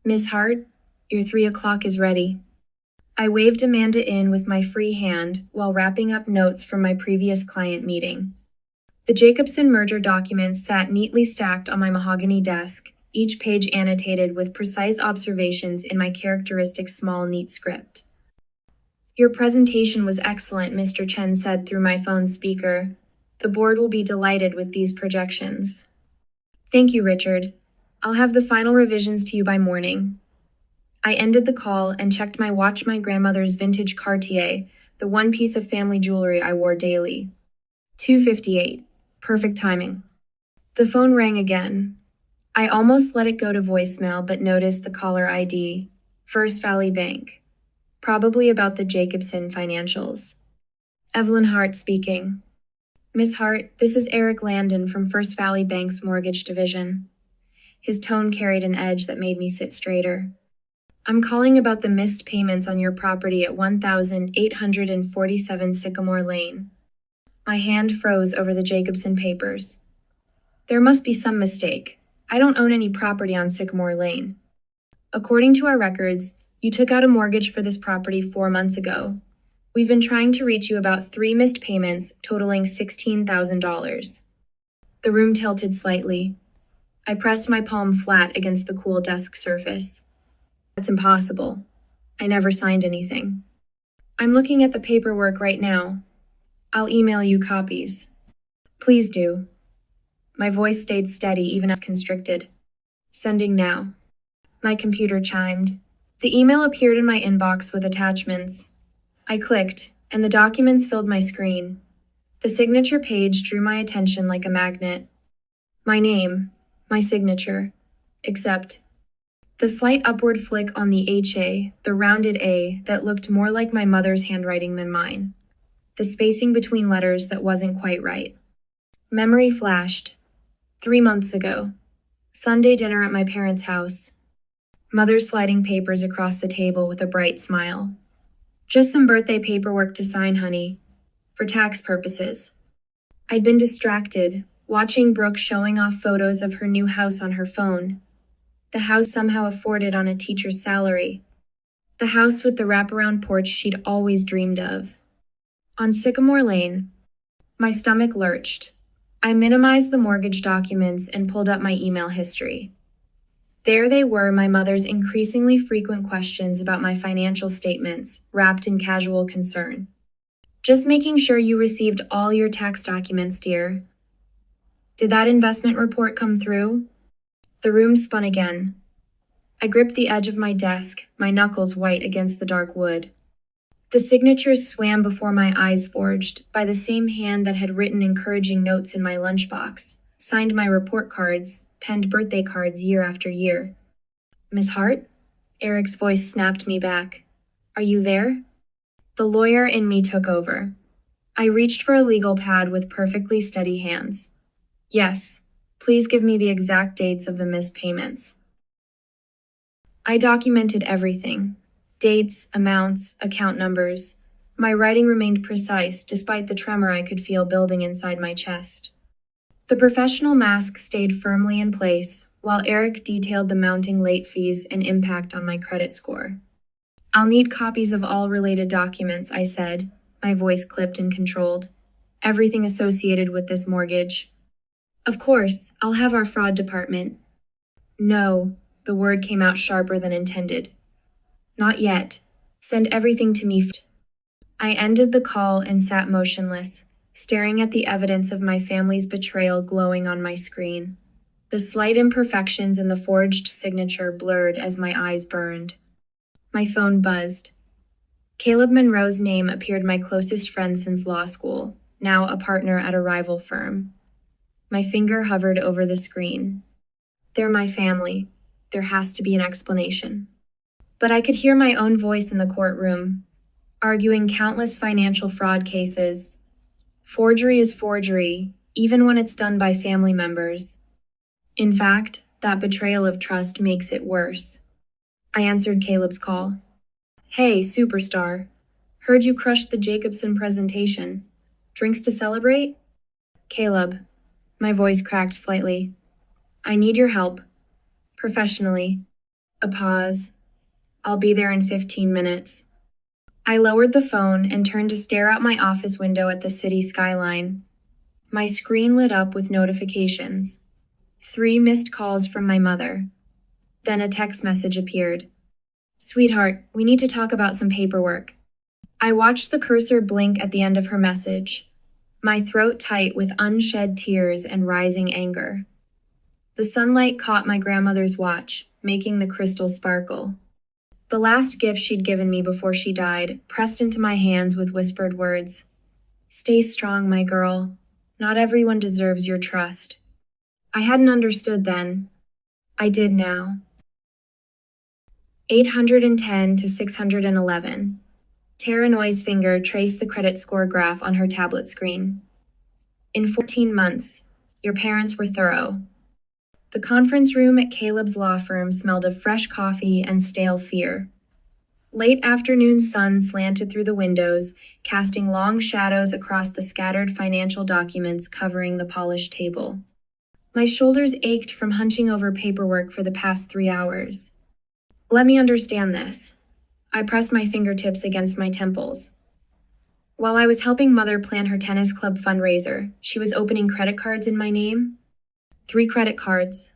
Miss Hart, your 3 o'clock is ready. I waved Amanda in with my free hand while wrapping up notes from my previous client meeting. The Jacobson merger documents sat neatly stacked on my mahogany desk, each page annotated with precise observations in my characteristic small, neat script. Your presentation was excellent, Mr. Chen said through my phone speaker. The board will be delighted with these projections. Thank you, Richard. I'll have the final revisions to you by morning. I ended the call and checked my watch, my grandmother's vintage Cartier, the one piece of family jewelry I wore daily. 2:58. Perfect timing. The phone rang again. I almost let it go to voicemail but noticed the caller ID. First Valley Bank. Probably about the Jacobson financials. Evelyn Hart speaking. Miss Hart, this is Eric Landon from First Valley Bank's mortgage division. His tone carried an edge that made me sit straighter. I'm calling about the missed payments on your property at 1847 Sycamore Lane. My hand froze over the Jacobson papers. There must be some mistake. I don't own any property on Sycamore Lane. According to our records, you took out a mortgage for this property 4 months ago. We've been trying to reach you about 3 missed payments totaling $16,000. The room tilted slightly. I pressed my palm flat against the cool desk surface. That's impossible. I never signed anything. I'm looking at the paperwork right now. I'll email you copies. Please do. My voice stayed steady even as constricted. Sending now. My computer chimed. The email appeared in my inbox with attachments. I clicked, and the documents filled my screen. The signature page drew my attention like a magnet. My name, my signature, except the slight upward flick on the HA, the rounded A that looked more like my mother's handwriting than mine. The spacing between letters that wasn't quite right. Memory flashed. 3 months ago. Sunday dinner at my parents' house. Mother sliding papers across the table with a bright smile. Just some birthday paperwork to sign, honey. For tax purposes. I'd been distracted, watching Brooke showing off photos of her new house on her phone. The house somehow afforded on a teacher's salary. The house with the wraparound porch she'd always dreamed of. On Sycamore Lane, my stomach lurched. I minimized the mortgage documents and pulled up my email history. There they were, my mother's increasingly frequent questions about my financial statements, wrapped in casual concern. Just making sure you received all your tax documents, dear. Did that investment report come through? The room spun again. I gripped the edge of my desk, my knuckles white against the dark wood. The signatures swam before my eyes, forged by the same hand that had written encouraging notes in my lunchbox, signed my report cards, penned birthday cards year after year. Miss Hart? Eric's voice snapped me back. Are you there? The lawyer in me took over. I reached for a legal pad with perfectly steady hands. Yes, please give me the exact dates of the missed payments. I documented everything. Dates, amounts, account numbers. My writing remained precise despite the tremor I could feel building inside my chest. The professional mask stayed firmly in place, while Eric detailed the mounting late fees and impact on my credit score. I'll need copies of all related documents, I said, my voice clipped and controlled. Everything associated with this mortgage. Of course, I'll have our fraud department. No, the word came out sharper than intended. Not yet. Send everything to me. I ended the call and sat motionless, staring at the evidence of my family's betrayal glowing on my screen. The slight imperfections in the forged signature blurred as my eyes burned. My phone buzzed. Caleb Monroe's name appeared, my closest friend since law school, now a partner at a rival firm. My finger hovered over the screen. They're my family. There has to be an explanation. But I could hear my own voice in the courtroom, arguing countless financial fraud cases. Forgery is forgery, even when it's done by family members. In fact, that betrayal of trust makes it worse. I answered Caleb's call. Hey, superstar. Heard you crushed the Jacobson presentation. Drinks to celebrate? Caleb. My voice cracked slightly. I need your help. Professionally. A pause. I'll be there in 15 minutes. I lowered the phone and turned to stare out my office window at the city skyline. My screen lit up with notifications. 3 missed calls from my mother. Then a text message appeared. "Sweetheart, we need to talk about some paperwork." I watched the cursor blink at the end of her message, my throat tight with unshed tears and rising anger. The sunlight caught my grandmother's watch, making the crystal sparkle. The last gift she'd given me before she died, pressed into my hands with whispered words. "Stay strong, my girl. Not everyone deserves your trust." I hadn't understood then. I did now. 810 to 611. Tara Noy's finger traced the credit score graph on her tablet screen. "In 14 months, your parents were thorough." The conference room at Caleb's law firm smelled of fresh coffee and stale fear. Late afternoon sun slanted through the windows, casting long shadows across the scattered financial documents covering the polished table. My shoulders ached from hunching over paperwork for the past 3 hours. "Let me understand this." I pressed my fingertips against my temples. While I was helping Mother plan her tennis club fundraiser, she was opening credit cards in my name. 3 credit cards.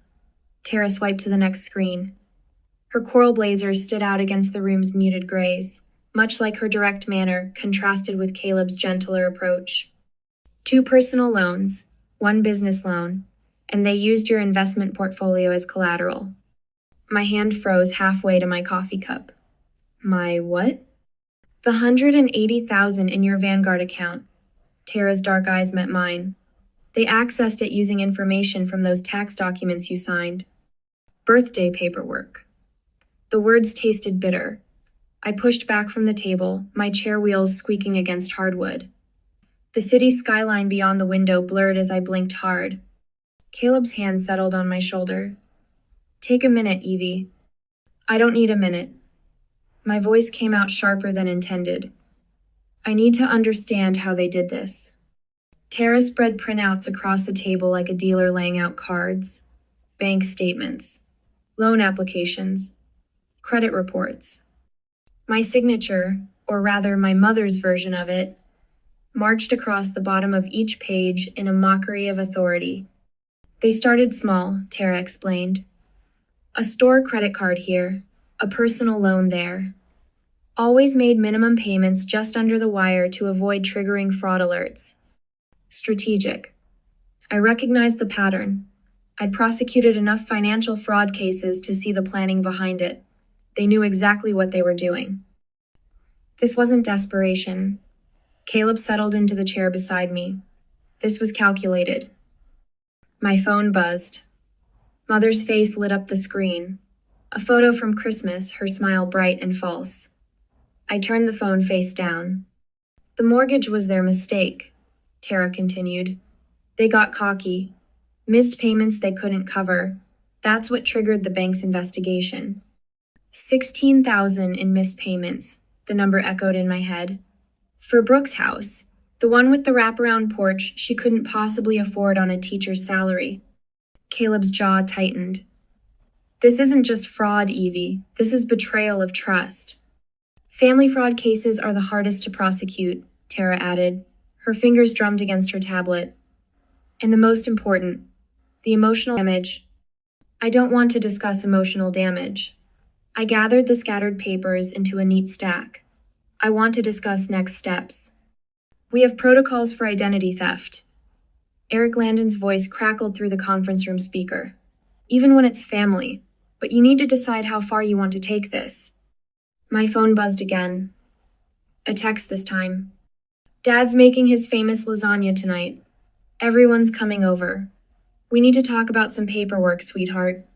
Tara swiped to the next screen. Her coral blazers stood out against the room's muted grays, much like her direct manner contrasted with Caleb's gentler approach. 2 personal loans, 1 business loan, and they used your investment portfolio as collateral. My hand froze halfway to my coffee cup. My what? "The 180,000 in your Vanguard account." Tara's dark eyes met mine. "They accessed it using information from those tax documents you signed. Birthday paperwork." The words tasted bitter. I pushed back from the table, my chair wheels squeaking against hardwood. The city skyline beyond the window blurred as I blinked hard. Caleb's hand settled on my shoulder. "Take a minute, Evie." "I don't need a minute." My voice came out sharper than intended. "I need to understand how they did this." Tara spread printouts across the table like a dealer laying out cards. Bank statements, loan applications, credit reports. My signature, or rather my mother's version of it, marched across the bottom of each page in a mockery of authority. "They started small," Tara explained. "A store credit card here, a personal loan there. Always made minimum payments just under the wire to avoid triggering fraud alerts. Strategic. I recognized the pattern. I'd prosecuted enough financial fraud cases to see the planning behind it. They knew exactly what they were doing." This wasn't desperation. Caleb settled into the chair beside me. This was calculated. My phone buzzed. Mother's face lit up the screen. A photo from Christmas, her smile bright and false. I turned the phone face down. "The mortgage was their mistake," Tara continued. "They got cocky. Missed payments they couldn't cover. That's what triggered the bank's investigation." 16,000 in missed payments, the number echoed in my head. For Brooke's house, the one with the wraparound porch she couldn't possibly afford on a teacher's salary. Caleb's jaw tightened. "This isn't just fraud, Evie. This is betrayal of trust." "Family fraud cases are the hardest to prosecute," Tara added. Her fingers drummed against her tablet. "And the most important, the emotional damage." "I don't want to discuss emotional damage." I gathered the scattered papers into a neat stack. "I want to discuss next steps. We have protocols for identity theft." Eric Landon's voice crackled through the conference room speaker. "Even when it's family, but you need to decide how far you want to take this." My phone buzzed again. A text this time. "Dad's making his famous lasagna tonight. Everyone's coming over. We need to talk about some paperwork, sweetheart."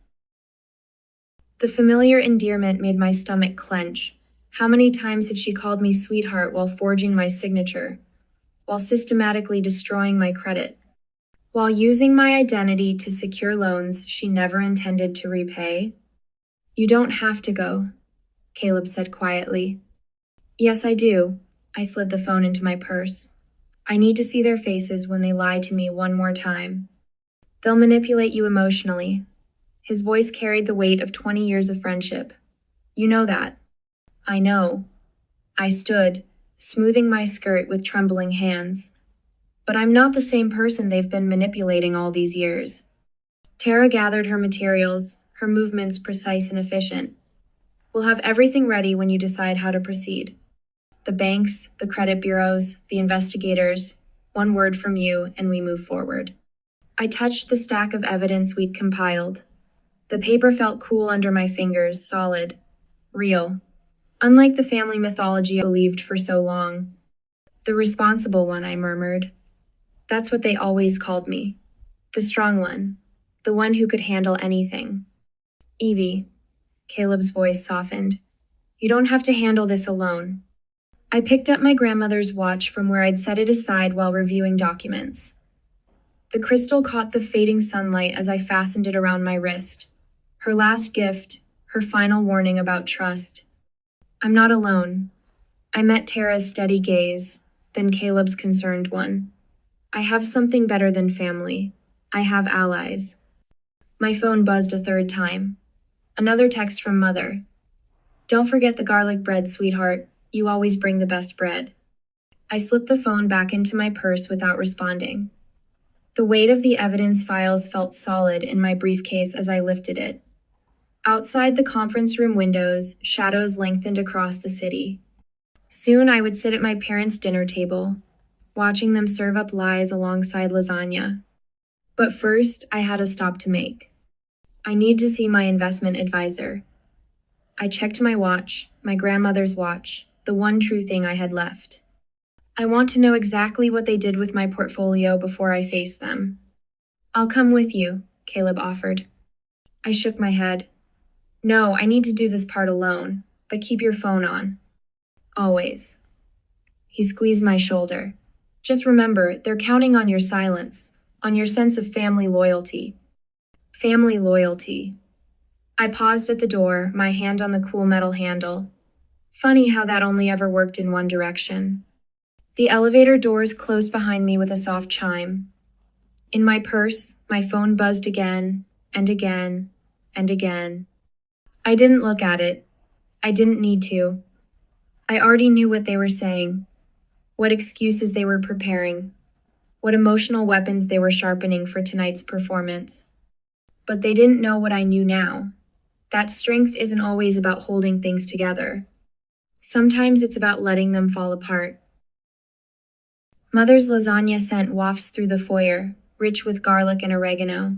The familiar endearment made my stomach clench. How many times had she called me sweetheart while forging my signature, while systematically destroying my credit, while using my identity to secure loans she never intended to repay? "You don't have to go," Caleb said quietly. "Yes, I do." I slid the phone into my purse. "I need to see their faces when they lie to me one more time. They'll manipulate you emotionally. His voice carried the weight of 20 years of friendship. You know that. I know. I stood, smoothing my skirt with trembling hands. But I'm not the same person they've been manipulating all these years. Tara gathered her materials, her movements precise and efficient. We'll have everything ready when you decide how to proceed. The banks, the credit bureaus, the investigators, one word from you, and we move forward. I touched the stack of evidence we'd compiled. The paper felt cool under my fingers, solid, real. Unlike the family mythology I believed for so long. The responsible one, I murmured. That's what they always called me. The strong one. The one who could handle anything. Evie. Caleb's voice softened. You don't have to handle this alone. I picked up my grandmother's watch from where I'd set it aside while reviewing documents. The crystal caught the fading sunlight as I fastened it around my wrist. Her last gift, her final warning about trust. I'm not alone. I met Tara's steady gaze, then Caleb's concerned one. I have something better than family. I have allies. My phone buzzed a third time. Another text from Mother. Don't forget the garlic bread, sweetheart. You always bring the best bread. I slipped the phone back into my purse without responding. The weight of the evidence files felt solid in my briefcase as I lifted it. Outside the conference room windows, shadows lengthened across the city. Soon I would sit at my parents' dinner table, watching them serve up lies alongside lasagna. But first, I had a stop to make. I need to see my investment advisor. I checked my watch, my grandmother's watch, the one true thing I had left. I want to know exactly what they did with my portfolio before I face them. I'll come with you, Caleb offered. I shook my head. No, I need to do this part alone, but keep your phone on. Always. He squeezed my shoulder. Just remember, they're counting on your silence, on your sense of family loyalty. Family loyalty. I paused at the door, my hand on the cool metal handle. Funny how that only ever worked in one direction. The elevator doors closed behind me with a soft chime. In my purse, my phone buzzed again, and again, and again. I didn't look at it. I didn't need to. I already knew what they were saying, what excuses they were preparing, what emotional weapons they were sharpening for tonight's performance. But they didn't know what I knew now. That strength isn't always about holding things together. Sometimes it's about letting them fall apart. Mother's lasagna scent wafts through the foyer, rich with garlic and oregano.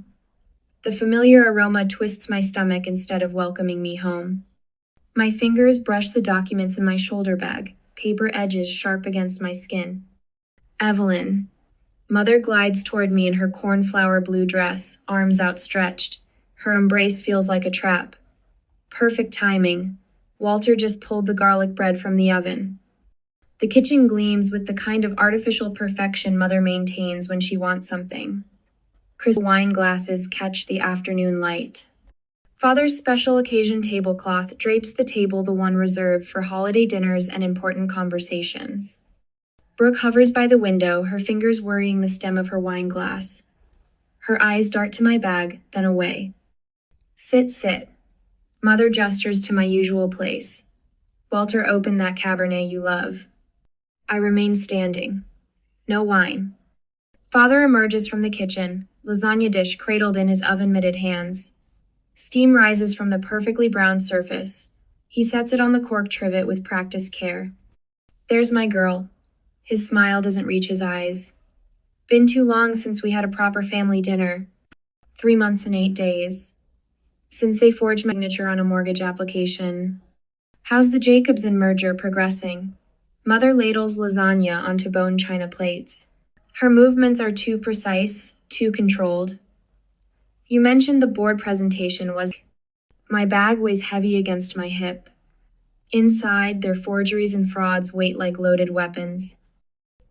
The familiar aroma twists my stomach instead of welcoming me home. My fingers brush the documents in my shoulder bag, paper edges sharp against my skin. Evelyn. Mother glides toward me in her cornflower blue dress, arms outstretched. Her embrace feels like a trap. Perfect timing. Walter just pulled the garlic bread from the oven. The kitchen gleams with the kind of artificial perfection Mother maintains when she wants something. Crystal wine glasses catch the afternoon light. Father's special occasion tablecloth drapes the table, the one reserved for holiday dinners and important conversations. Brooke hovers by the window, her fingers worrying the stem of her wine glass. Her eyes dart to my bag, then away. Sit, sit. Mother gestures to my usual place. Walter, open that Cabernet you love. I remain standing. No wine. Father emerges from the kitchen, lasagna dish cradled in his oven-mitted hands. Steam rises from the perfectly browned surface. He sets it on the cork trivet with practiced care. There's my girl. His smile doesn't reach his eyes. Been too long since we had a proper family dinner. 3 months and 8 days. Since they forged my signature on a mortgage application. How's the Jacobson merger progressing? Mother ladles lasagna onto bone china plates. Her movements are too precise, too controlled. You mentioned the board presentation was... My bag weighs heavy against my hip. Inside, their forgeries and frauds wait like loaded weapons.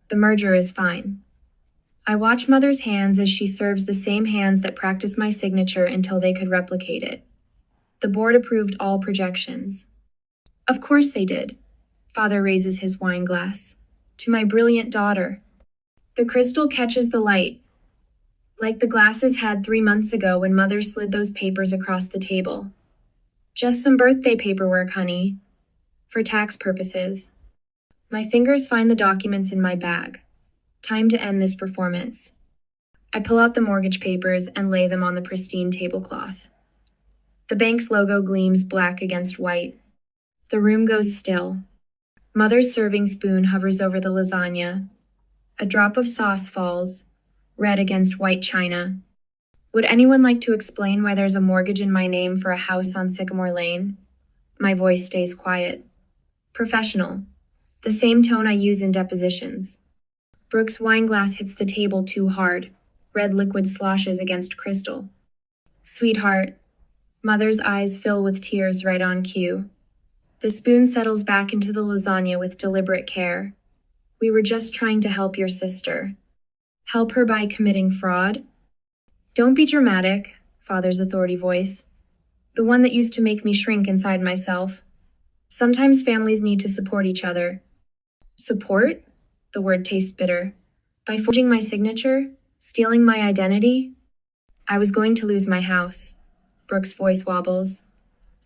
The merger is fine. I watch Mother's hands as she serves the same hands that practiced my signature until they could replicate it. The board approved all projections. Of course they did. Father raises his wine glass. To my brilliant daughter. The crystal catches the light. like the glasses had 3 months ago when Mother slid those papers across the table. Just some birthday paperwork, honey. For tax purposes. My fingers find the documents in my bag. Time to end this performance. I pull out the mortgage papers and lay them on the pristine tablecloth. The bank's logo gleams black against white. The room goes still. Mother's serving spoon hovers over the lasagna. A drop of sauce falls, red against white china. Would anyone like to explain why there's a mortgage in my name for a house on Sycamore Lane? My voice stays quiet. Professional. The same tone I use in depositions. Brooke's wine glass hits the table too hard. Red liquid sloshes against crystal. Sweetheart. Mother's eyes fill with tears right on cue. The spoon settles back into the lasagna with deliberate care. We were just trying to help your sister. Help her by committing fraud? Don't be dramatic, Father's authority voice. The one that used to make me shrink inside myself. Sometimes families need to support each other. Support? The word tastes bitter. By forging my signature? Stealing my identity? I was going to lose my house. Brooke's voice wobbles.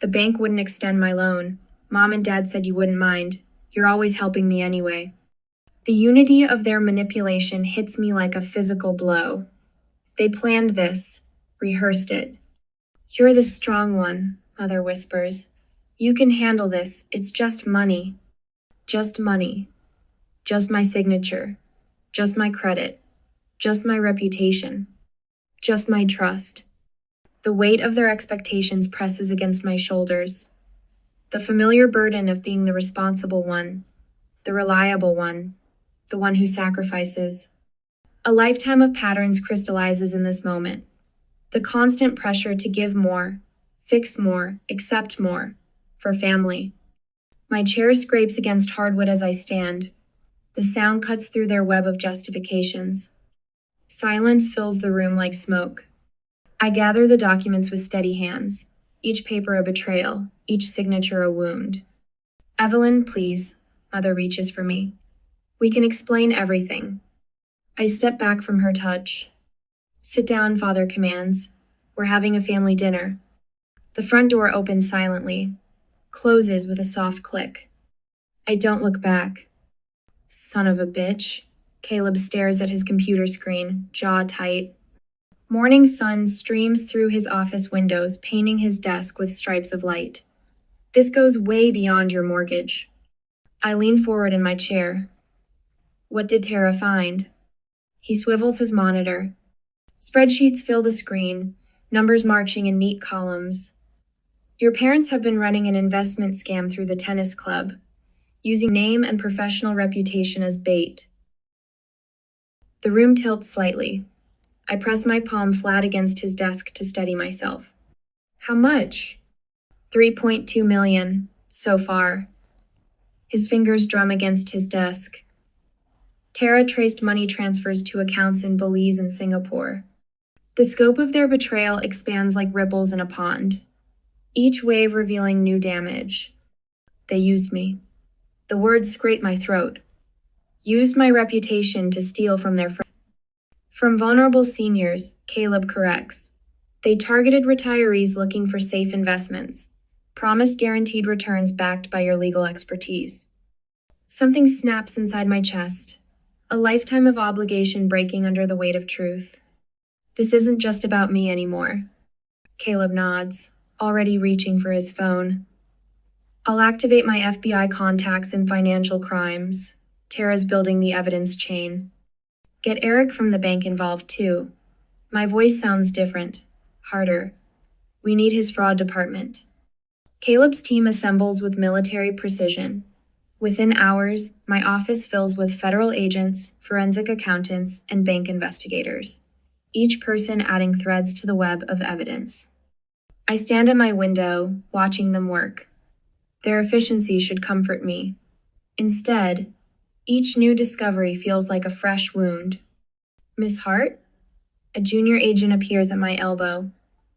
The bank wouldn't extend my loan. Mom and Dad said you wouldn't mind. You're always helping me anyway. The unity of their manipulation hits me like a physical blow. They planned this, rehearsed it. You're the strong one, Mother whispers. You can handle this. It's just money. Just money. Just my signature. Just my credit. Just my reputation. Just my trust. The weight of their expectations presses against my shoulders. The familiar burden of being the responsible one, the reliable one, the one who sacrifices. A lifetime of patterns crystallizes in this moment. The constant pressure to give more, fix more, accept more, for family. My chair scrapes against hardwood as I stand. The sound cuts through their web of justifications. Silence fills the room like smoke. I gather the documents with steady hands, each paper a betrayal, each signature a wound. Evelyn, please. Mother reaches for me. We can explain everything. I step back from her touch. Sit down, Father commands. We're having a family dinner. The front door opens silently, closes with a soft click. I don't look back. Son of a bitch. Caleb stares at his computer screen, jaw tight. Morning sun streams through his office windows, painting his desk with stripes of light. This goes way beyond your mortgage. I lean forward in my chair. What did Tara find? He swivels his monitor. Spreadsheets fill the screen, numbers marching in neat columns. Your parents have been running an investment scam through the tennis club, using name and professional reputation as bait. The room tilts slightly. I press my palm flat against his desk to steady myself. How much? 3.2 million, so far. His fingers drum against his desk. Tara traced money transfers to accounts in Belize and Singapore. The scope of their betrayal expands like ripples in a pond, each wave revealing new damage. They used me. The words scrape my throat. Used my reputation to steal from their friends. From vulnerable seniors, Caleb corrects. They targeted retirees looking for safe investments, promised guaranteed returns backed by your legal expertise. Something snaps inside my chest, a lifetime of obligation breaking under the weight of truth. This isn't just about me anymore. Caleb nods, already reaching for his phone. I'll activate my FBI contacts in financial crimes. Tara's building the evidence chain. Get Eric from the bank involved too. My voice sounds different, harder. We need his fraud department. Caleb's team assembles with military precision. Within hours, my office fills with federal agents, forensic accountants, and bank investigators, each person adding threads to the web of evidence. I stand at my window, watching them work. Their efficiency should comfort me. Instead, each new discovery feels like a fresh wound. Miss Hart? A junior agent appears at my elbow.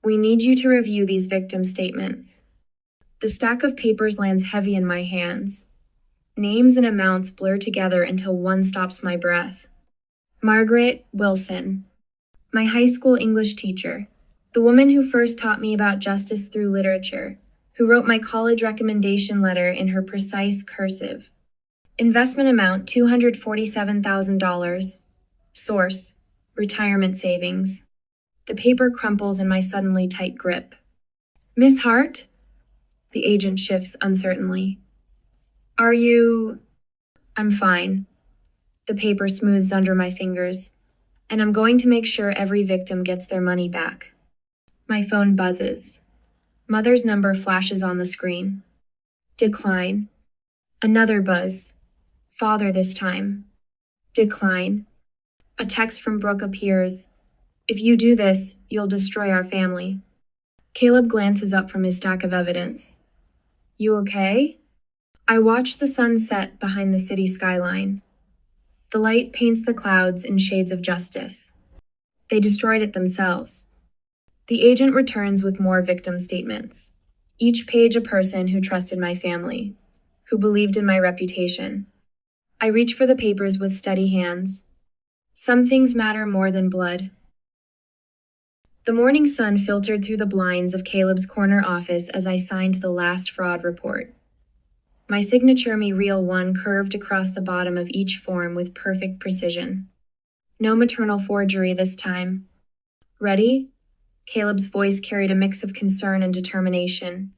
We need you to review these victim statements. The stack of papers lands heavy in my hands. Names and amounts blur together until one stops my breath. Margaret Wilson. My high school English teacher, the woman who first taught me about justice through literature, who wrote my college recommendation letter in her precise cursive. Investment amount $247,000. Source, retirement savings. The paper crumples in my suddenly tight grip. Miss Hart? The agent shifts uncertainly. Are you... I'm fine. The paper smooths under my fingers, and I'm going to make sure every victim gets their money back. My phone buzzes. Mother's number flashes on the screen. Decline. Another buzz. Father this time. Decline. A text from Brooke appears. If you do this, you'll destroy our family. Caleb glances up from his stack of evidence. You okay? I watch the sun set behind the city skyline. The light paints the clouds in shades of justice. They destroyed it themselves. The agent returns with more victim statements. Each page a person who trusted my family, who believed in my reputation. I reach for the papers with steady hands. Some things matter more than blood. The morning sun filtered through the blinds of Caleb's corner office as I signed the last fraud report. My signature Real One curved across the bottom of each form with perfect precision. No maternal forgery this time. Ready? Caleb's voice carried a mix of concern and determination.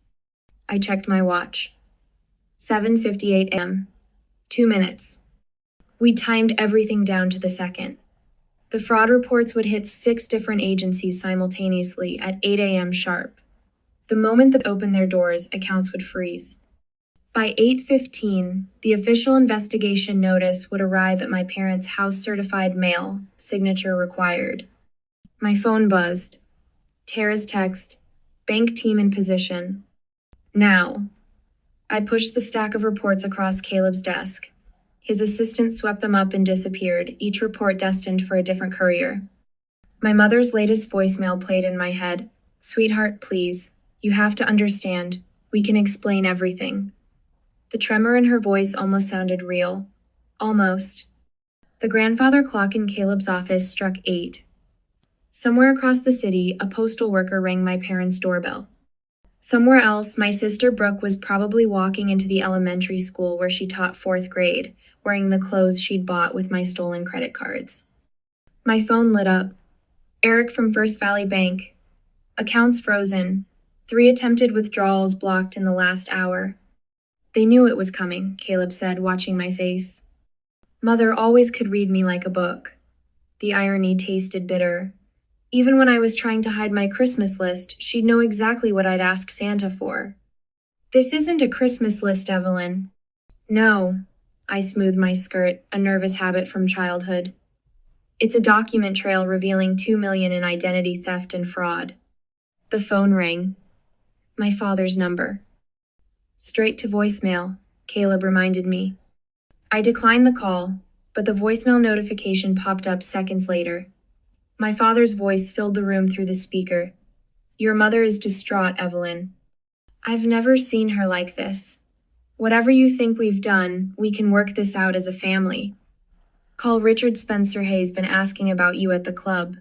I checked my watch. 7:58 a.m. 2 minutes. We timed everything down to the second. The fraud reports would hit 6 different agencies simultaneously at 8 a.m. sharp. The moment they opened their doors, accounts would freeze. By 8:15, the official investigation notice would arrive at my parents' house-certified mail, signature required. My phone buzzed. Tara's text, bank team in position. Now. I pushed the stack of reports across Caleb's desk. His assistant swept them up and disappeared, each report destined for a different courier. My mother's latest voicemail played in my head. Sweetheart, please. You have to understand. We can explain everything. The tremor in her voice almost sounded real. Almost. The grandfather clock in Caleb's office struck 8. Somewhere across the city, a postal worker rang my parents' doorbell. Somewhere else, my sister Brooke was probably walking into the elementary school where she taught 4th grade, wearing the clothes she'd bought with my stolen credit cards. My phone lit up. Eric from First Valley Bank. Accounts frozen. 3 attempted withdrawals blocked in the last hour. They knew it was coming, Caleb said, watching my face. Mother always could read me like a book. The irony tasted bitter. Even when I was trying to hide my Christmas list, she'd know exactly what I'd ask Santa for. This isn't a Christmas list, Evelyn. No. I smoothed my skirt, a nervous habit from childhood. It's a document trail revealing $2 million in identity theft and fraud. The phone rang. My father's number. Straight to voicemail, Caleb reminded me. I declined the call, but the voicemail notification popped up seconds later. My father's voice filled the room through the speaker. Your mother is distraught, Evelyn. I've never seen her like this. Whatever you think we've done, we can work this out as a family. Call Richard Spencer Hay's been asking about you at the club.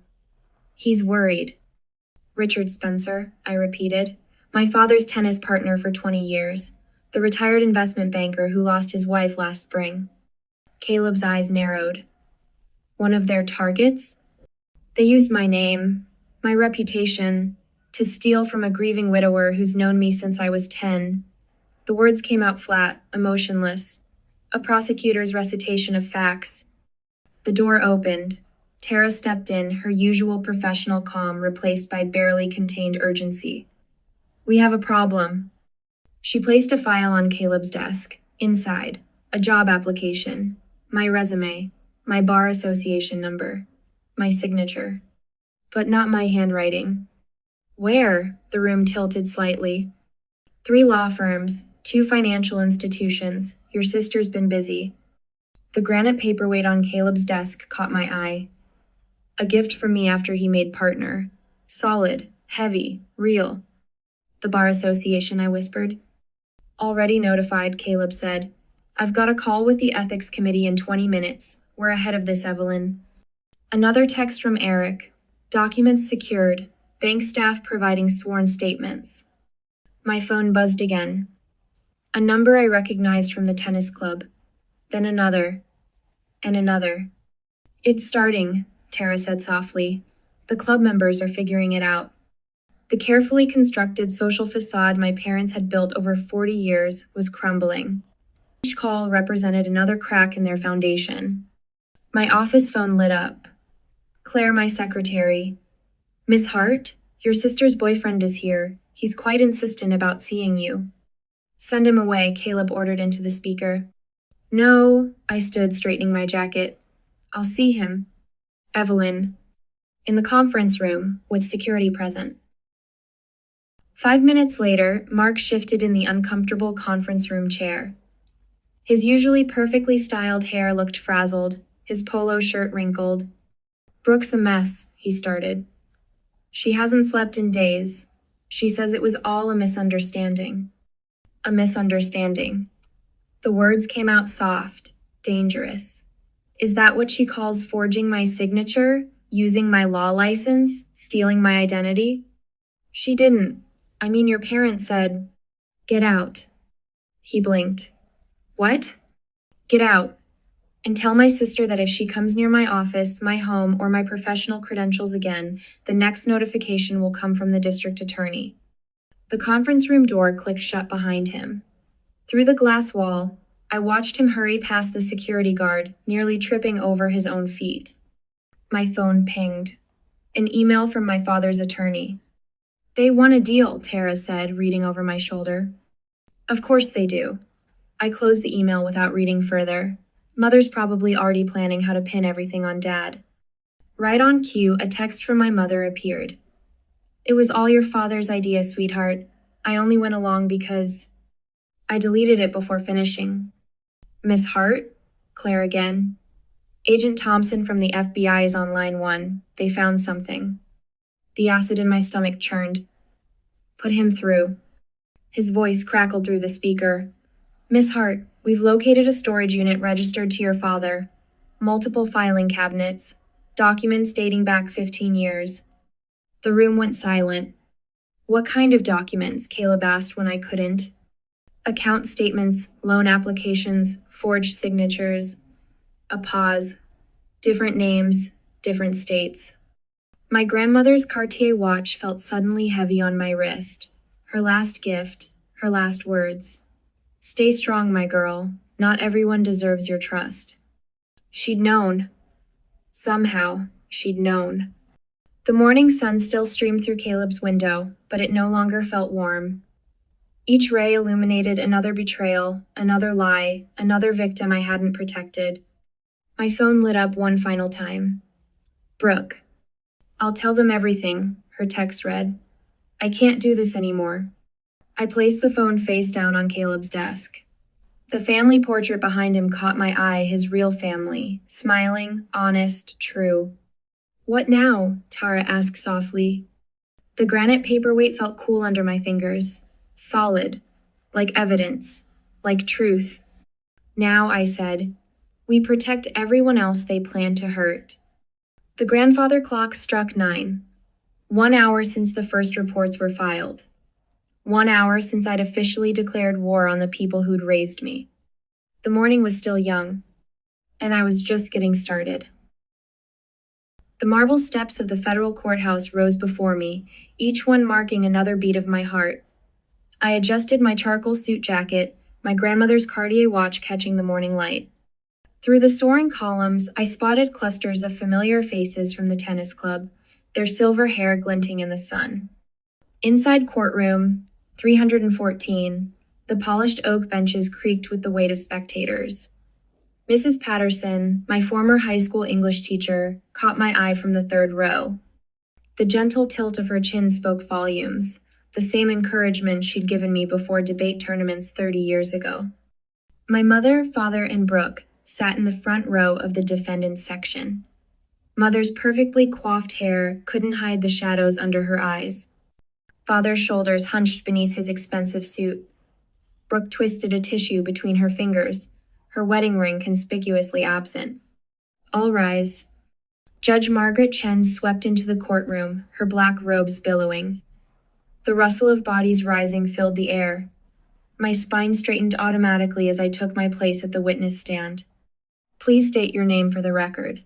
He's worried. Richard Spencer, I repeated. My father's tennis partner for 20 years. The retired investment banker who lost his wife last spring. Caleb's eyes narrowed. One of their targets? They used my name, my reputation, to steal from a grieving widower who's known me since I was 10. The words came out flat, emotionless. A prosecutor's recitation of facts. The door opened. Tara stepped in, her usual professional calm replaced by barely contained urgency. We have a problem. She placed a file on Caleb's desk. Inside, a job application, my resume, my bar association number, my signature. But not my handwriting. Where? The room tilted slightly. 3 law firms, 2 financial institutions. Your sister's been busy. The granite paperweight on Caleb's desk caught my eye. A gift from me after he made partner. Solid, heavy, real. The bar association, I whispered. Already notified, Caleb said. I've got a call with the ethics committee in 20 minutes. We're ahead of this, Evelyn. Another text from Eric. Documents secured. Bank staff providing sworn statements. My phone buzzed again. A number I recognized from the tennis club. Then another. And another. It's starting, Tara said softly. The club members are figuring it out. The carefully constructed social facade my parents had built over 40 years was crumbling. Each call represented another crack in their foundation. My office phone lit up. Claire, my secretary. Miss Hart, your sister's boyfriend is here. He's quite insistent about seeing you. Send him away, Caleb ordered into the speaker. No, I stood, straightening my jacket. I'll see him. Evelyn. In the conference room, with security present. 5 minutes later, Mark shifted in the uncomfortable conference room chair. His usually perfectly styled hair looked frazzled, his polo shirt wrinkled. Brooke's a mess, he started. She hasn't slept in days. She says it was all a misunderstanding. A misunderstanding. The words came out soft, dangerous. Is that what she calls forging my signature, using my law license, stealing my identity? She didn't. I mean, your parents said, get out. He blinked. What? Get out. And tell my sister that if she comes near my office, my home, or my professional credentials again, the next notification will come from the district attorney. The conference room door clicked shut behind him. Through the glass wall, I watched him hurry past the security guard, nearly tripping over his own feet. My phone pinged. An email from my father's attorney. They won a deal, Tara said, reading over my shoulder. Of course they do. I closed the email without reading further. Mother's probably already planning how to pin everything on Dad. Right on cue, a text from my mother appeared. It was all your father's idea, sweetheart. I only went along because... I deleted it before finishing. Miss Hart? Claire again. Agent Thompson from the FBI is on line 1. They found something. The acid in my stomach churned. Put him through. His voice crackled through the speaker. Miss Hart, we've located a storage unit registered to your father. Multiple filing cabinets. Documents dating back 15 years. The room went silent. What kind of documents? Caleb asked when I couldn't. Account statements, loan applications, forged signatures. A pause. Different names, different states. My grandmother's Cartier watch felt suddenly heavy on my wrist. Her last gift, her last words. Stay strong, my girl. Not everyone deserves your trust. She'd known. Somehow, she'd known. The morning sun still streamed through Caleb's window, but it no longer felt warm. Each ray illuminated another betrayal, another lie, another victim I hadn't protected. My phone lit up one final time. Brooke. I'll tell them everything, her text read. I can't do this anymore. I placed the phone face down on Caleb's desk. The family portrait behind him caught my eye, his real family, smiling, honest, true. What now? Tara asked softly. The granite paperweight felt cool under my fingers, solid, like evidence, like truth. Now, I said, we protect everyone else they plan to hurt. The grandfather clock struck 9. 1 hour since the first reports were filed. 1 hour since I'd officially declared war on the people who'd raised me. The morning was still young, and I was just getting started. The marble steps of the federal courthouse rose before me, each one marking another beat of my heart. I adjusted my charcoal suit jacket, my grandmother's Cartier watch catching the morning light. Through the soaring columns, I spotted clusters of familiar faces from the tennis club, their silver hair glinting in the sun. Inside courtroom 314, the polished oak benches creaked with the weight of spectators. Mrs. Patterson, my former high school English teacher, caught my eye from the 3rd row. The gentle tilt of her chin spoke volumes, the same encouragement she'd given me before debate tournaments 30 years ago. My mother, father, and Brooke sat in the front row of the defendant's section. Mother's perfectly coiffed hair couldn't hide the shadows under her eyes. Father's shoulders hunched beneath his expensive suit. Brooke twisted a tissue between her fingers, her wedding ring conspicuously absent. All rise. Judge Margaret Chen swept into the courtroom, her black robes billowing. The rustle of bodies rising filled the air. My spine straightened automatically as I took my place at the witness stand. Please state your name for the record.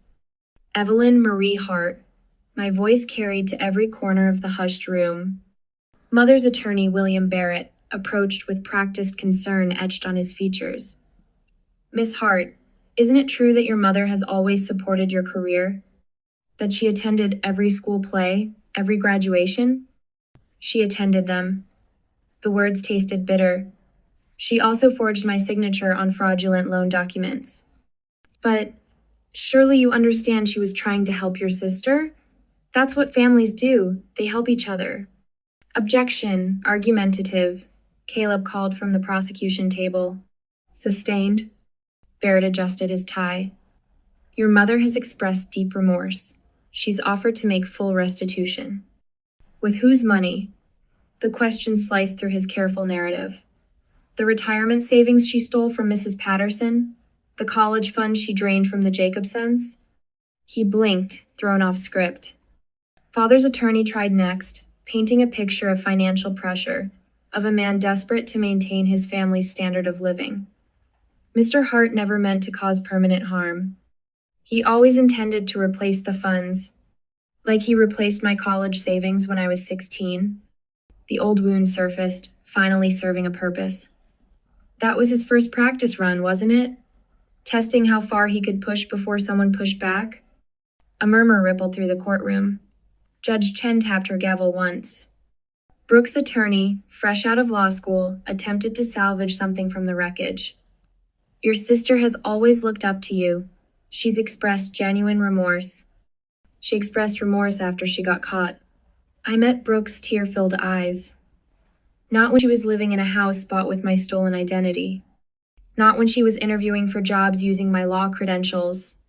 Evelyn Marie Hart. My voice carried to every corner of the hushed room. Mother's attorney, William Barrett, approached with practiced concern etched on his features. Miss Hart, isn't it true that your mother has always supported your career? That she attended every school play, every graduation? She attended them. The words tasted bitter. She also forged my signature on fraudulent loan documents. But surely you understand she was trying to help your sister? That's what families do. They help each other. Objection, argumentative, Caleb called from the prosecution table. Sustained. Barrett adjusted his tie. Your mother has expressed deep remorse. She's offered to make full restitution. With whose money? The question sliced through his careful narrative. The retirement savings she stole from Mrs. Patterson? The college fund she drained from the Jacobsons? He blinked, thrown off script. Father's attorney tried next, painting a picture of financial pressure, of a man desperate to maintain his family's standard of living. Mr. Hart never meant to cause permanent harm. He always intended to replace the funds, like he replaced my college savings when I was 16. The old wound surfaced, finally serving a purpose. That was his first practice run, wasn't it? Testing how far he could push before someone pushed back? A murmur rippled through the courtroom. Judge Chen tapped her gavel once. Brooke's attorney, fresh out of law school, attempted to salvage something from the wreckage. Your sister has always looked up to you. She's expressed genuine remorse. She expressed remorse after she got caught. I met Brooke's tear-filled eyes. Not when she was living in a house bought with my stolen identity. Not when she was interviewing for jobs using my law credentials.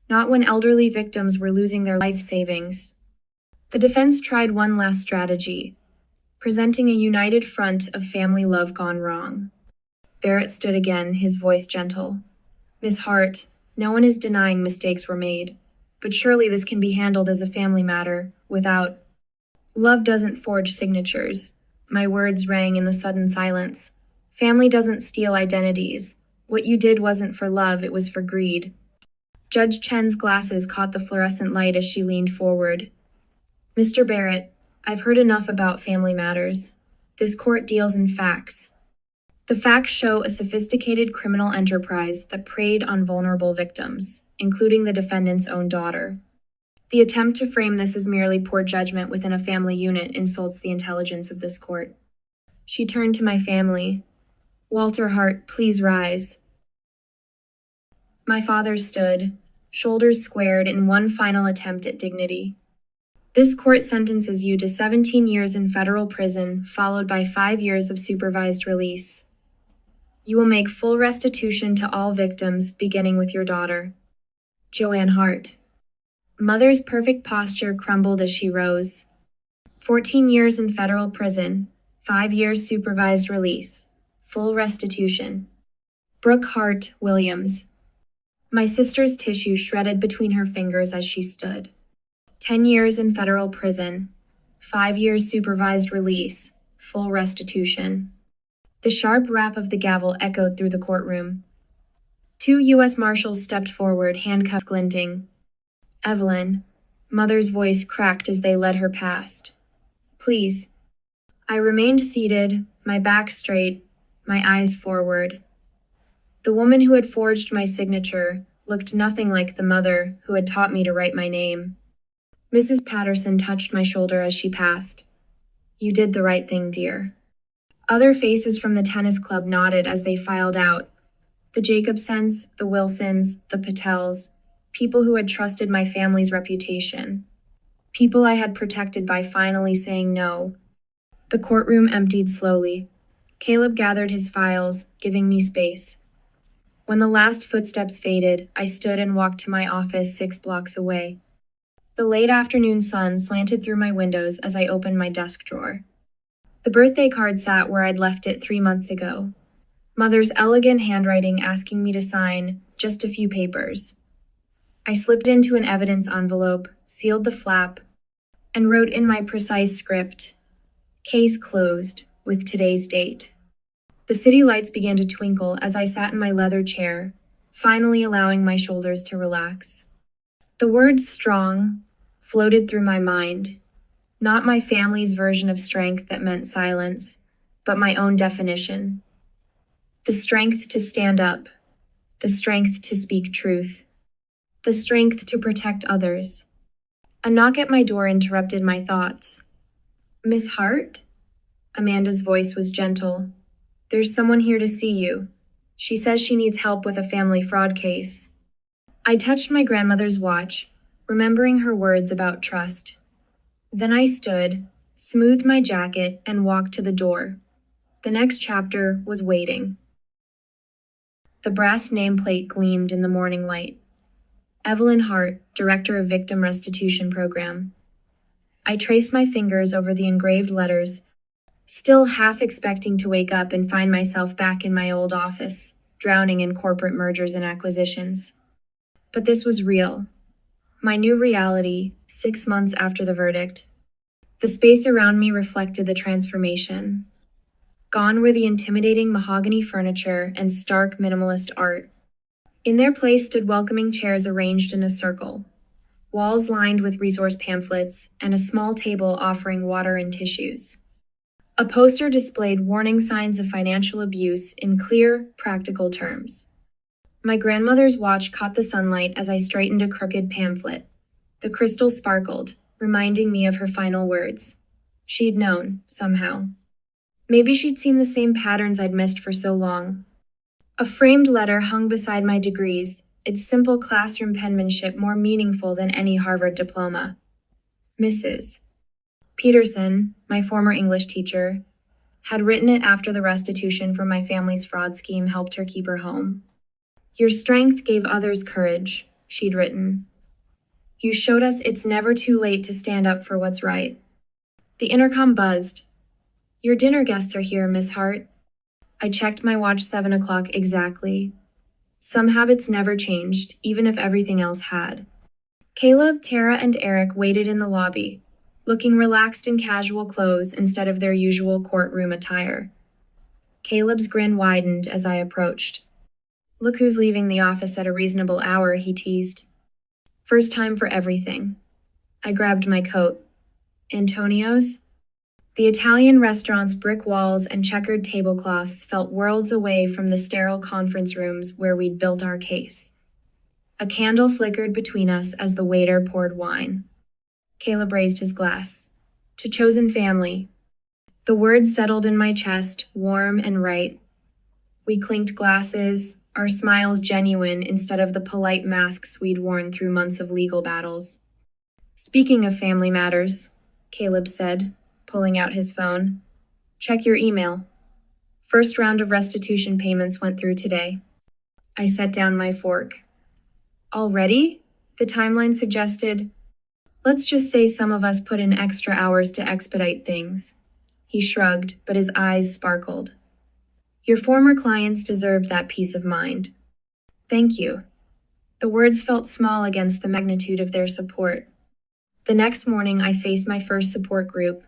Not when elderly victims were losing their life savings. The defense tried one last strategy, presenting a united front of family love gone wrong. Barrett stood again, his voice gentle. Miss Hart, no one is denying mistakes were made, but surely this can be handled as a family matter, without... Love doesn't forge signatures. My words rang in the sudden silence. Family doesn't steal identities. What you did wasn't for love, it was for greed. Judge Chen's glasses caught the fluorescent light as she leaned forward. Mr. Barrett, I've heard enough about family matters. This court deals in facts. The facts show a sophisticated criminal enterprise that preyed on vulnerable victims, including the defendant's own daughter. The attempt to frame this as merely poor judgment within a family unit insults the intelligence of this court. She turned to my family. Walter Hart, please rise. My father stood, shoulders squared in one final attempt at dignity. This court sentences you to 17 years in federal prison, followed by 5 years of supervised release. You will make full restitution to all victims, beginning with your daughter, Joanne Hart. Mother's perfect posture crumbled as she rose. 14 years in federal prison, 5 years supervised release, full restitution. Brooke Hart Williams. My sister's tissue shredded between her fingers as she stood. 10 years in federal prison, 5 years supervised release, full restitution. The sharp rap of the gavel echoed through the courtroom. 2 U.S. Marshals stepped forward, handcuffs glinting. Evelyn, Mother's voice cracked as they led her past. Please. I remained seated, my back straight, my eyes forward. The woman who had forged my signature looked nothing like the mother who had taught me to write my name. Mrs. Patterson touched my shoulder as she passed. You did the right thing, dear. Other faces from the tennis club nodded as they filed out. The Jacobsons, the Wilsons, the Patels, people who had trusted my family's reputation. People I had protected by finally saying no. The courtroom emptied slowly. Caleb gathered his files, giving me space. When the last footsteps faded, I stood and walked to my office 6 blocks away. The late afternoon sun slanted through my windows as I opened my desk drawer. The birthday card sat where I'd left it 3 months ago. Mother's elegant handwriting asking me to sign just a few papers. I slipped into an evidence envelope, sealed the flap, and wrote in my precise script, "Case closed, with today's date." The city lights began to twinkle as I sat in my leather chair, finally allowing my shoulders to relax. The word strong floated through my mind, not my family's version of strength that meant silence, but my own definition. The strength to stand up, the strength to speak truth, the strength to protect others. A knock at my door interrupted my thoughts. "Miss Hart?" Amanda's voice was gentle. "There's someone here to see you. She says she needs help with a family fraud case." I touched my grandmother's watch, remembering her words about trust. Then I stood, smoothed my jacket, and walked to the door. The next chapter was waiting. The brass nameplate gleamed in the morning light. Evelyn Hart, Director of Victim Restitution Program. I traced my fingers over the engraved letters, still half expecting to wake up and find myself back in my old office, drowning in corporate mergers and acquisitions. But this was real. My new reality, 6 months after the verdict. The space around me reflected the transformation. Gone were the intimidating mahogany furniture and stark minimalist art. In their place stood welcoming chairs arranged in a circle, walls lined with resource pamphlets, and a small table offering water and tissues. A poster displayed warning signs of financial abuse in clear, practical terms. My grandmother's watch caught the sunlight as I straightened a crooked pamphlet. The crystal sparkled, reminding me of her final words. She'd known, somehow. Maybe she'd seen the same patterns I'd missed for so long. A framed letter hung beside my degrees, its simple classroom penmanship more meaningful than any Harvard diploma. Mrs. Peterson, my former English teacher, had written it after the restitution from my family's fraud scheme helped her keep her home. "Your strength gave others courage," she'd written. "You showed us it's never too late to stand up for what's right." The intercom buzzed. "Your dinner guests are here, Miss Hart." I checked my watch, 7 o'clock exactly. Some habits never changed, even if everything else had. Caleb, Tara, and Eric waited in the lobby, looking relaxed in casual clothes instead of their usual courtroom attire. Caleb's grin widened as I approached. "Look who's leaving the office at a reasonable hour," he teased. "First time for everything." I grabbed my coat. "Antonio's?" The Italian restaurant's brick walls and checkered tablecloths felt worlds away from the sterile conference rooms where we'd built our case. A candle flickered between us as the waiter poured wine. Caleb raised his glass. "To chosen family." The words settled in my chest, warm and right. We clinked glasses, our smiles genuine instead of the polite masks we'd worn through months of legal battles. "Speaking of family matters," Caleb said, pulling out his phone. "Check your email. First round of restitution payments went through today." I set down my fork. "Already?" The timeline suggested. "Let's just say some of us put in extra hours to expedite things." He shrugged, but his eyes sparkled. "Your former clients deserved that peace of mind." "Thank you." The words felt small against the magnitude of their support. The next morning, I faced my first support group.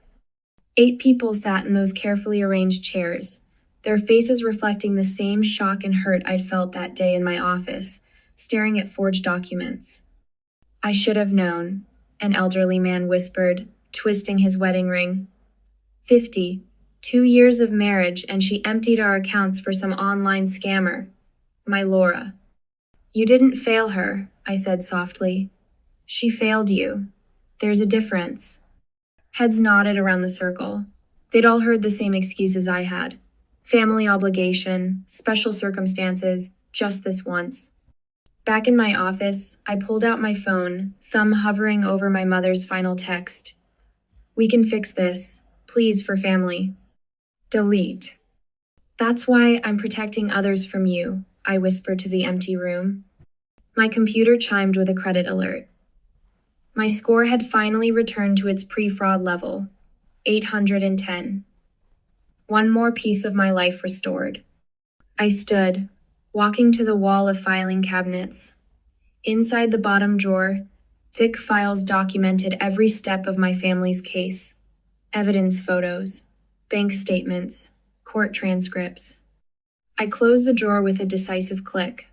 8 people sat in those carefully arranged chairs, their faces reflecting the same shock and hurt I'd felt that day in my office, staring at forged documents. "I should have known," an elderly man whispered, twisting his wedding ring. 50, 2 years of marriage, and she emptied our accounts for some online scammer. My Laura. "You didn't fail her," I said softly. "She failed you. There's a difference." Heads nodded around the circle. They'd all heard the same excuses I had. Family obligation, special circumstances, just this once. Back in my office, I pulled out my phone, thumb hovering over my mother's final text. "We can fix this. Please, for family." Delete. "That's why I'm protecting others from you," I whispered to the empty room. My computer chimed with a credit alert. My score had finally returned to its pre-fraud level, 810. One more piece of my life restored. I stood, walking to the wall of filing cabinets. Inside the bottom drawer, thick files documented every step of my family's case. Evidence photos, bank statements, court transcripts. I closed the drawer with a decisive click.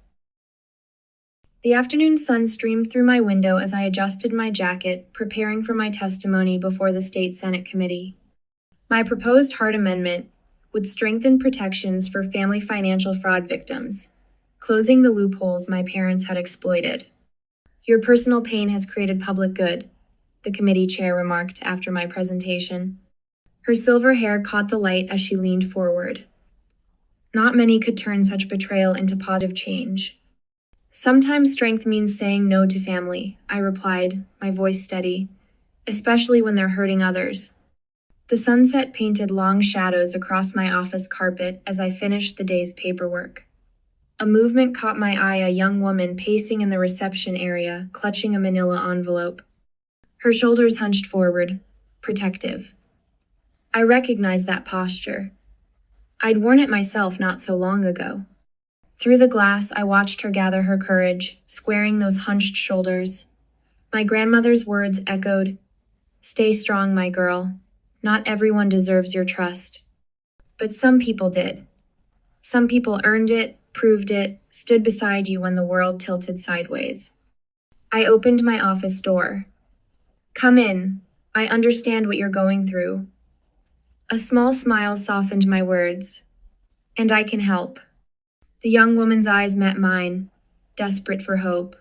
The afternoon sun streamed through my window as I adjusted my jacket, preparing for my testimony before the State Senate Committee. My proposed Hart Amendment would strengthen protections for family financial fraud victims, closing the loopholes my parents had exploited. Your personal pain has created public good, the committee chair remarked after my presentation. Her silver hair caught the light as she leaned forward. Not many could turn such betrayal into positive change. Sometimes strength means saying no to family, I replied, my voice steady, especially when they're hurting others. The sunset painted long shadows across my office carpet as I finished the day's paperwork. A movement caught my eye, a young woman pacing in the reception area, clutching a manila envelope. Her shoulders hunched forward, protective. I recognized that posture. I'd worn it myself not so long ago. Through the glass, I watched her gather her courage, squaring those hunched shoulders. My grandmother's words echoed, "Stay strong, my girl. Not everyone deserves your trust." But some people did. Some people earned it, proved it, stood beside you when the world tilted sideways. I opened my office door. "Come in. I understand what you're going through." A small smile softened my words. "And I can help." The young woman's eyes met mine, desperate for hope.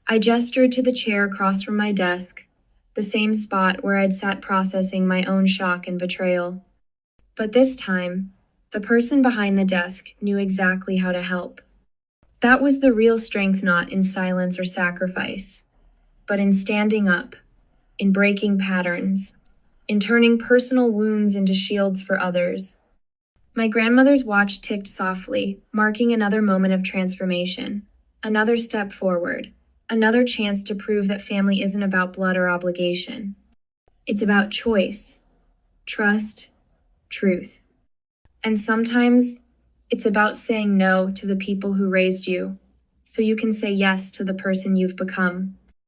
I gestured to the chair across from my desk, the same spot where I'd sat processing my own shock and betrayal. But this time, the person behind the desk knew exactly how to help. That was the real strength, not in silence or sacrifice, but in standing up, in breaking patterns, in turning personal wounds into shields for others. My grandmother's watch ticked softly, marking another moment of transformation, another step forward, another chance to prove that family isn't about blood or obligation. It's about choice, trust, truth. And sometimes it's about saying no to the people who raised you, so you can say yes to the person you've become.